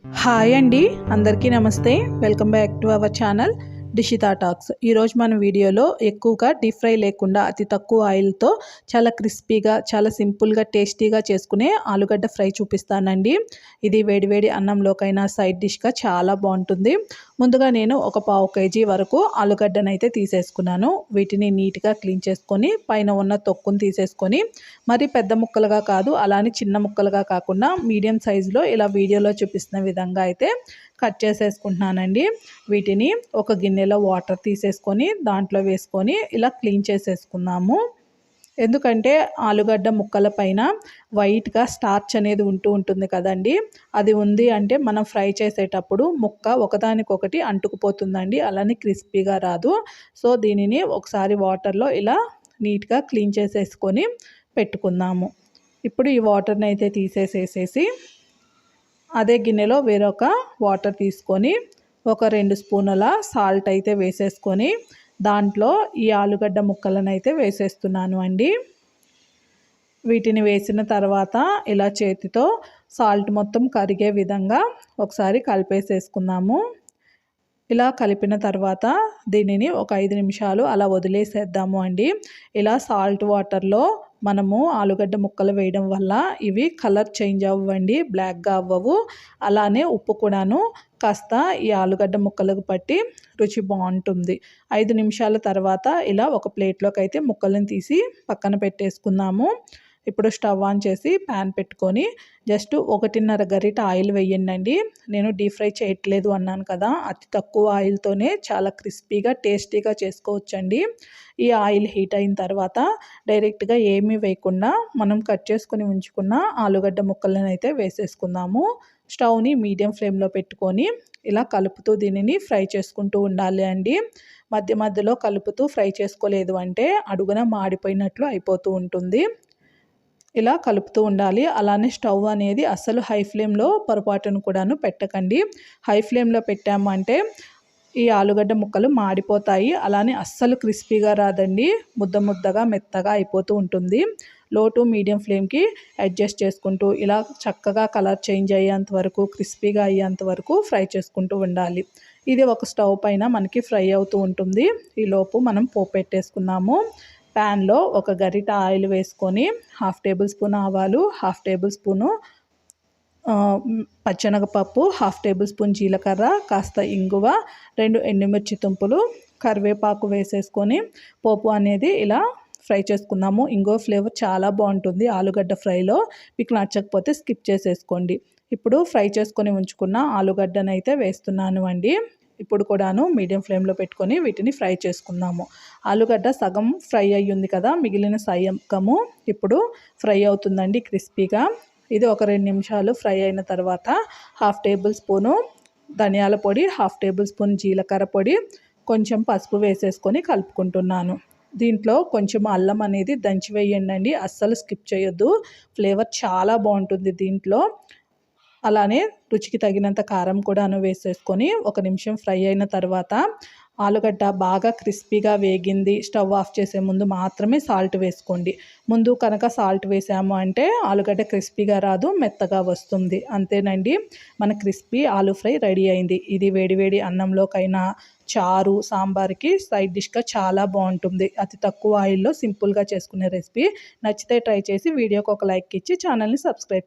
Hi అండి, అందరికీ నమస్తే. Welcome back to our channel Dishita talks. ఈరోజు మన వీడియోలో ఎక్కువగా డీప్ ఫ్రై లేకుండా అతి తక్కువ ఆయిల్తో చాలా క్రిస్పీగా, చాలా సింపుల్గా, టేస్టీగా చేసుకునే ఆలుగడ్డ ఫ్రై చూపిస్తానండి. ఇది వేడివేడి అన్నంలోకైనా సైడ్ డిష్గా చాలా బాగుంటుంది. ముందుగా నేను ఒక 1/2 kg వరకు ఆలుగడ్డనైతే తీసేసుకున్నాను. వీటిని నీట్గా క్లీన్ చేసుకొని పైన ఉన్న తొక్కును తీసేసుకొని, మరి పెద్ద ముక్కలుగా కాదు, అలానే చిన్న ముక్కలుగా కాకుండా మీడియం సైజులో ఇలా వీడియోలో చూపిస్తున్న విధంగా అయితే కట్ చేసేసుకుంటున్నానండి. వీటిని ఒక గిన్నెలో వాటర్ తీసేసుకొని దాంట్లో వేసుకొని ఇలా క్లీన్ చేసేసుకుందాము. ఎందుకంటే ఆలుగడ్డ ముక్కల పైన వైట్గా స్టార్చ్ అనేది ఉంటుంది కదండి. అది ఉంది అంటే మనం ఫ్రై చేసేటప్పుడు ముక్క ఒకదానికొకటి అంటుకుపోతుందండి, అలానే క్రిస్పీగా రాదు. సో దీనిని ఒకసారి వాటర్లో ఇలా నీట్గా క్లీన్ చేసేసుకొని పెట్టుకుందాము. ఇప్పుడు ఈ వాటర్ని అయితే తీసేసేసి అదే గిన్నెలో వేరొక వాటర్ తీసుకొని ఒక 2 స్పూనుల సాల్ట్ అయితే వేసేసుకొని దాంట్లో ఈ ఆలుగడ్డ ముక్కలను అయితే వేసేస్తున్నాను అండి. వీటిని వేసిన తర్వాత ఇలా చేతితో సాల్ట్ మొత్తం కరిగే విధంగా ఒకసారి కలిపేసేసుకుందాము. ఇలా కలిపిన తర్వాత దీనిని ఒక 5 నిమిషాలు అలా వదిలేసేద్దాము అండి. ఇలా సాల్ట్ వాటర్లో మనము ఆలుగడ్డ ముక్కలు వేయడం వల్ల ఇవి కలర్ చేంజ్ అవ్వండి, బ్లాక్గా అవ్వవు. అలానే ఉప్పు కూడాను కాస్త ఈ ఆలుగడ్డ ముక్కలకు పట్టి రుచి బాగుంటుంది. 5 నిమిషాల తర్వాత ఇలా ఒక ప్లేట్లోకి అయితే ముక్కలను తీసి పక్కన పెట్టేసుకుందాము. ఇప్పుడు స్టవ్ ఆన్ చేసి ప్యాన్ పెట్టుకొని జస్ట్ 1.5 గరిట ఆయిల్ వేయండి. నేను డీప్ ఫ్రై చేయట్లేదు అన్నాను కదా, అతి తక్కువ ఆయిల్తోనే చాలా క్రిస్పీగా, టేస్టీగా చేసుకోవచ్చండి. ఈ ఆయిల్ హీట్ అయిన తర్వాత డైరెక్ట్గా ఏమీ వేయకుండా మనం కట్ చేసుకుని ఉంచుకున్న ఆలుగడ్డ ముక్కలను అయితే వేసేసుకుందాము. స్టవ్ని మీడియం ఫ్లేమ్లో పెట్టుకొని ఇలా కలుపుతూ దీనిని ఫ్రై చేసుకుంటూ ఉండాలి అండి. మధ్య మధ్యలో కలుపుతూ ఫ్రై చేసుకోలేదు అంటే అడుగున మాడిపోయినట్లు అయిపోతూ ఉంటుంది. ఇలా కలుపుతూ ఉండాలి. అలానే స్టవ్ అనేది అస్సలు హై ఫ్లేమ్లో పొరపాటును కూడాను పెట్టకండి. హై ఫ్లేమ్లో పెట్టాము అంటే ఈ ఆలుగడ్డ ముక్కలు మాడిపోతాయి. అలానే అస్సలు క్రిస్పీగా రాదండి, ముద్ద ముద్దగా మెత్తగా అయిపోతూ ఉంటుంది. లో టు మీడియం ఫ్లేమ్కి అడ్జస్ట్ చేసుకుంటూ ఇలా చక్కగా కలర్ చేంజ్ అయ్యేంత వరకు, క్రిస్పీగా అయ్యేంత వరకు ఫ్రై చేసుకుంటూ ఉండాలి. ఇది ఒక స్టవ్ పైన మనకి ఫ్రై అవుతూ ఉంటుంది. ఈలోపు మనం పోపు పెట్టేసుకున్నాము. ప్యాన్లో ఒక గరిట ఆయిల్ వేసుకొని 1/2 టేబుల్ స్పూన్ ఆవాలు, 1/2 టేబుల్ స్పూను పచ్చెనగపప్పు, 1/2 టేబుల్ స్పూన్ జీలకర్ర, కాస్త ఇంగువ, 2 ఎండుమిర్చి తుంపులు, కరివేపాకు వేసేసుకొని పోపు అనేది ఇలా ఫ్రై చేసుకుందాము. ఇంగువ ఫ్లేవర్ చాలా బాగుంటుంది ఆలుగడ్డ ఫ్రైలో. మీకు నచ్చకపోతే స్కిప్ చేసేసుకోండి. ఇప్పుడు ఫ్రై చేసుకొని ఉంచుకున్న ఆలుగడ్డనైతే వేస్తున్నాను అండి. ఇప్పుడు కూడాను మీడియం ఫ్లేమ్లో పెట్టుకొని వీటిని ఫ్రై చేసుకుందాము. ఆలుగడ్డ సగం ఫ్రై అయ్యింది కదా, మిగిలిన సగము ఇప్పుడు ఫ్రై అవుతుందండి క్రిస్పీగా. ఇది ఒక 2 నిమిషాలు ఫ్రై అయిన తర్వాత 1/2 టేబుల్ స్పూను ధనియాల పొడి, 1/2 టేబుల్ స్పూన్ జీలకర్ర పొడి, కొంచెం పసుపు వేసేసుకొని కలుపుకుంటున్నాను. దీంట్లో కొంచెం అల్లం అనేది దంచి వేయండి, అస్సలు స్కిప్ చేయొద్దు. ఫ్లేవర్ చాలా బాగుంటుంది దీంట్లో. అలానే రుచికి తగినంత కారం కూడాను వేసేసుకొని 1 నిమిషం ఫ్రై అయిన తర్వాత ఆలుగడ్డ బాగా క్రిస్పీగా వేగింది, స్టవ్ ఆఫ్ చేసే ముందు మాత్రమే సాల్ట్ వేసుకోండి. ముందు కనుక సాల్ట్ వేసాము అంటే ఆలుగడ్డ క్రిస్పీగా రాదు, మెత్తగా వస్తుంది. అంతేనండి, మన క్రిస్పీ ఆలు ఫ్రై రెడీ అయింది. ఇది వేడివేడి అన్నంలోకైనా, చారు, సాంబార్కి సైడ్ డిష్గా చాలా బాగుంటుంది. అతి తక్కువ ఆయిల్లో సింపుల్గా చేసుకునే రెసిపీ. నచ్చితే ట్రై చేసి వీడియోకి ఒక లైక్ ఇచ్చి ఛానల్ని సబ్స్క్రైబ్